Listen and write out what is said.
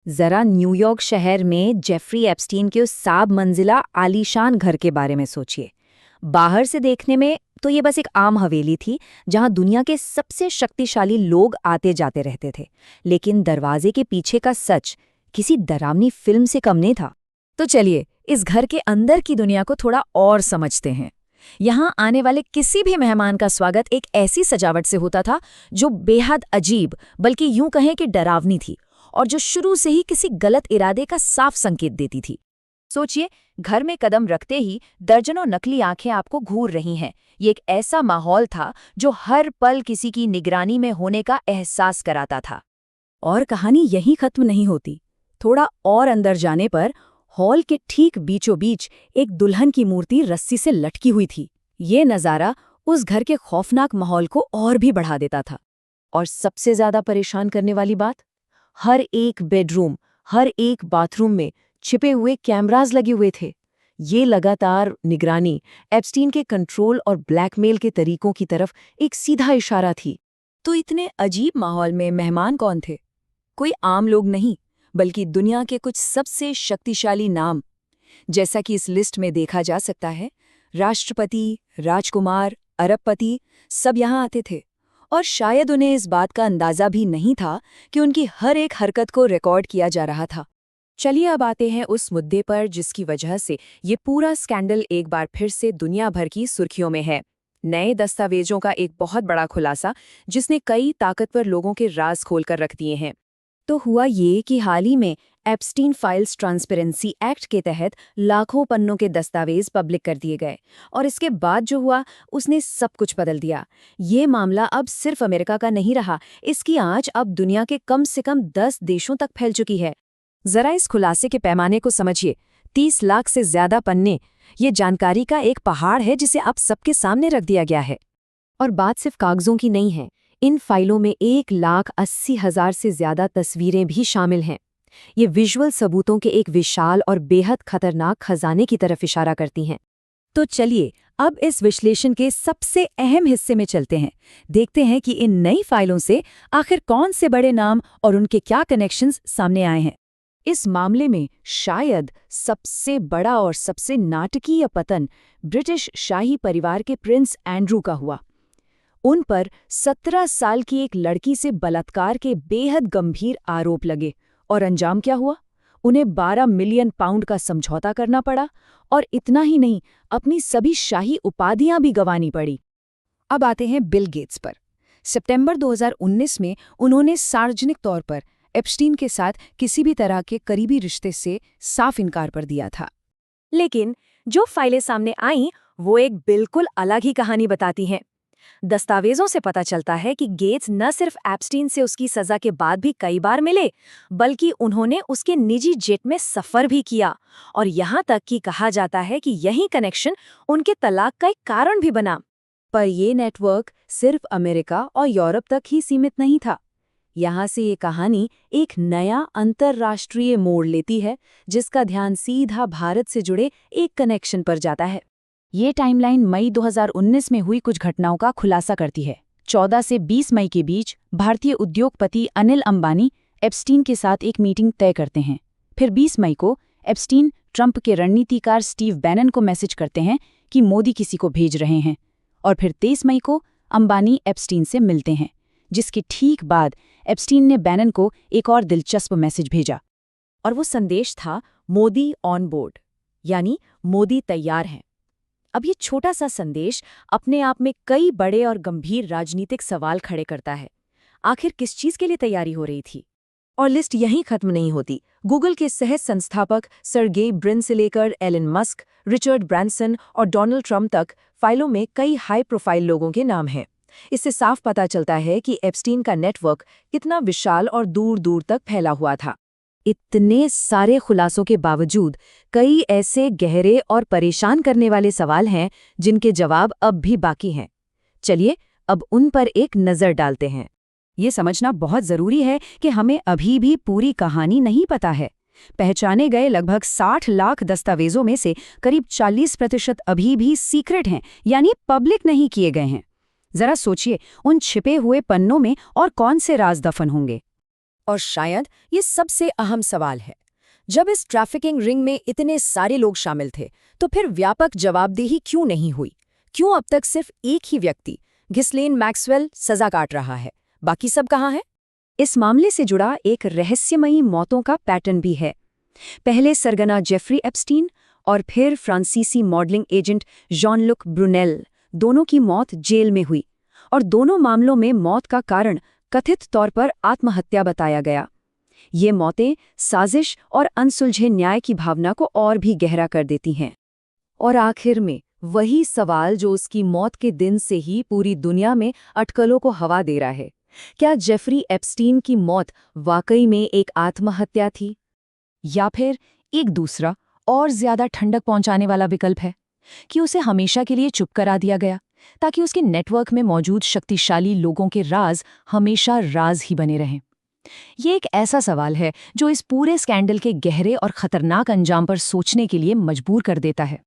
जरा न्यूयॉर्क शहर में जेफरी एप्स्टीन के उस साब मंजिला आलीशान घर के बारे में सोचिए। बाहर से देखने में तो ये बस एक आम हवेली थी जहां दुनिया के सबसे शक्तिशाली लोग आते जाते रहते थे, लेकिन दरवाजे के पीछे का सच किसी डरावनी फिल्म से कम नहीं था। तो चलिए इस घर के अंदर की दुनिया को थोड़ा और समझते हैं। यहाँ आने वाले किसी भी मेहमान का स्वागत एक ऐसी सजावट से होता था जो बेहद अजीब, बल्कि यूं कहें कि डरावनी थी, और जो शुरू से ही किसी गलत इरादे का साफ संकेत देती थी। सोचिए, घर में कदम रखते ही दर्जनों नकली आंखें आपको घूर रही हैं। ये एक ऐसा माहौल था जो हर पल किसी की निगरानी में होने का एहसास कराता था। और कहानी यहीं खत्म नहीं होती। थोड़ा और अंदर जाने पर हॉल के ठीक बीचों बीच एक दुल्हन की मूर्ति रस्सी से लटकी हुई थी। ये नज़ारा उस घर के खौफनाक माहौल को और भी बढ़ा देता था। और सबसे ज्यादा परेशान करने वाली बात, हर एक बेडरूम, हर एक बाथरूम में छिपे हुए कैमरास लगे हुए थे। ये लगातार निगरानी, एप्स्टीन के कंट्रोल और ब्लैकमेल के तरीकों की तरफ एक सीधा इशारा थी। तो इतने अजीब माहौल में मेहमान कौन थे? कोई आम लोग नहीं, बल्कि दुनिया के कुछ सबसे शक्तिशाली नाम। जैसा कि इस लिस्ट में देखा जा सकता है, राष्ट्रपति, राजकुमार, अरबपति सब यहाँ आते थे। और शायद उन्हें इस बात का अंदाजा भी नहीं था कि उनकी हर एक हरकत को रिकॉर्ड किया जा रहा था। चलिए अब आते हैं उस मुद्दे पर जिसकी वजह से ये पूरा स्कैंडल एक बार फिर से दुनिया भर की सुर्खियों में है। नए दस्तावेजों का एक बहुत बड़ा खुलासा जिसने कई ताकतवर लोगों के राज खोलकर रख दिए हैं। तो हुआ ये कि हाल ही में एप्स्टीन फाइल्स ट्रांसपेरेंसी एक्ट के तहत लाखों पन्नों के दस्तावेज पब्लिक कर दिए गए, और इसके बाद जो हुआ उसने सब कुछ बदल दिया। ये मामला अब सिर्फ अमेरिका का नहीं रहा, इसकी आंच अब दुनिया के कम से कम 10 देशों तक फैल चुकी है। जरा इस खुलासे के पैमाने को समझिए। 30 लाख से ज्यादा पन्ने, ये जानकारी का एक पहाड़ है जिसे अब सबके सामने रख दिया गया है। और बात सिर्फ कागजों की नहीं है, इन फाइलों में 1,80,000 से ज्यादा तस्वीरें भी शामिल हैं। ये विजुअल सबूतों के एक विशाल और बेहद खतरनाक खजाने की तरफ इशारा करती हैं। तो चलिए अब इस विश्लेषण के सबसे अहम हिस्से में चलते हैं। देखते हैं कि इन नई फाइलों से आखिर कौन से बड़े नाम और उनके क्या कनेक्शंस सामने आए हैं। इस मामले में शायद सबसे बड़ा और सबसे नाटकीय पतन ब्रिटिश शाही परिवार के प्रिंस एंड्रू का हुआ। उन पर 17 साल की एक लड़की से बलात्कार के बेहद गंभीर आरोप लगे, और अंजाम क्या हुआ? उन्हें 12 मिलियन पाउंड का समझौता करना पड़ा, और इतना ही नहीं, अपनी सभी शाही उपाधियां भी गंवानी पड़ी। अब आते हैं बिल गेट्स पर। सितंबर 2019 में उन्होंने सार्वजनिक तौर पर एप्स्टीन के साथ किसी भी तरह के करीबी रिश्ते से साफ इनकार कर दिया था। लेकिन जो फाइलें सामने आईं वो एक बिल्कुल अलग ही कहानी बताती हैं। दस्तावेजों से पता चलता है कि गेट्स न सिर्फ एप्स्टीन से उसकी सजा के बाद भी कई बार मिले, बल्कि उन्होंने उसके निजी जेट में सफर भी किया, और यहाँ तक कि कहा जाता है कि यही कनेक्शन उनके तलाक का एक कारण भी बना। पर ये नेटवर्क सिर्फ अमेरिका और यूरोप तक ही सीमित नहीं था। यहाँ से ये कहानी एक नया अंतर्राष्ट्रीय मोड़ लेती है, जिसका ध्यान सीधा भारत से जुड़े एक कनेक्शन पर जाता है। ये टाइमलाइन मई 2019 में हुई कुछ घटनाओं का खुलासा करती है। 14 से 20 मई के बीच भारतीय उद्योगपति अनिल अंबानी एप्स्टीन के साथ एक मीटिंग तय करते हैं। फिर 20 मई को एप्स्टीन ट्रंप के रणनीतिकार स्टीव बैनन को मैसेज करते हैं कि मोदी किसी को भेज रहे हैं। और फिर 23 मई को अंबानी एप्स्टीन से मिलते हैं, जिसके ठीक बाद एप्स्टीन ने बैनन को एक और दिलचस्प मैसेज भेजा, और वो संदेश था मोदी ऑन बोर्ड, यानी मोदी तैयार हैं। अब ये छोटा सा संदेश अपने आप में कई बड़े और गंभीर राजनीतिक सवाल खड़े करता है। आखिर किस चीज के लिए तैयारी हो रही थी? और लिस्ट यहीं खत्म नहीं होती। गूगल के सह संस्थापक सर्गेई ब्रिन से लेकर एलन मस्क, रिचर्ड ब्रांसन और डोनाल्ड ट्रंप तक फाइलों में कई हाई प्रोफाइल लोगों के नाम हैं। इससे साफ पता चलता है कि एप्स्टीन का नेटवर्क कितना विशाल और दूर दूर तक फैला हुआ था। इतने सारे खुलासों के बावजूद कई ऐसे गहरे और परेशान करने वाले सवाल हैं जिनके जवाब अब भी बाकी हैं। चलिए अब उन पर एक नज़र डालते हैं। ये समझना बहुत ज़रूरी है कि हमें अभी भी पूरी कहानी नहीं पता है। पहचाने गए लगभग 60 लाख दस्तावेजों में से करीब 40% अभी भी सीक्रेट हैं, यानी पब्लिक नहीं किए गए हैं। जरा सोचिए, उन छिपे हुए पन्नों में और कौन से राज दफन होंगे। और शायद ये सबसे अहम सवाल है, जब इस ट्रैफिकिंग रिंग में इतने सारे लोग शामिल थे, तो फिर व्यापक जवाबदेही क्यों नहीं हुई? क्यों अब तक सिर्फ एक ही व्यक्ति, घिस्लेन मैक्सवेल, सजा काट रहा है? बाकी सब कहाँ हैं? इस मामले से जुड़ा एक रहस्यमयी मौतों का पैटर्न भी है। पहले सरगना जेफरी एप्स्टीन और फिर फ्रांसीसी modelling agent John look Brunel, दोनों की मौत जेल में हुई, और दोनों मामलों में मौत का कारण कथित तौर पर आत्महत्या बताया गया। ये मौतें साजिश और अनसुलझे न्याय की भावना को और भी गहरा कर देती हैं। और आखिर में वही सवाल जो उसकी मौत के दिन से ही पूरी दुनिया में अटकलों को हवा दे रहा है, क्या जेफरी एप्स्टीन की मौत वाकई में एक आत्महत्या थी, या फिर एक दूसरा और ज्यादा ठंडक पहुंचाने वाला विकल्प है कि उसे हमेशा के लिए चुप करा दिया गया ताकि उसके नेटवर्क में मौजूद शक्तिशाली लोगों के राज हमेशा राज ही बने रहें? ये एक ऐसा सवाल है जो इस पूरे स्कैंडल के गहरे और खतरनाक अंजाम पर सोचने के लिए मजबूर कर देता है।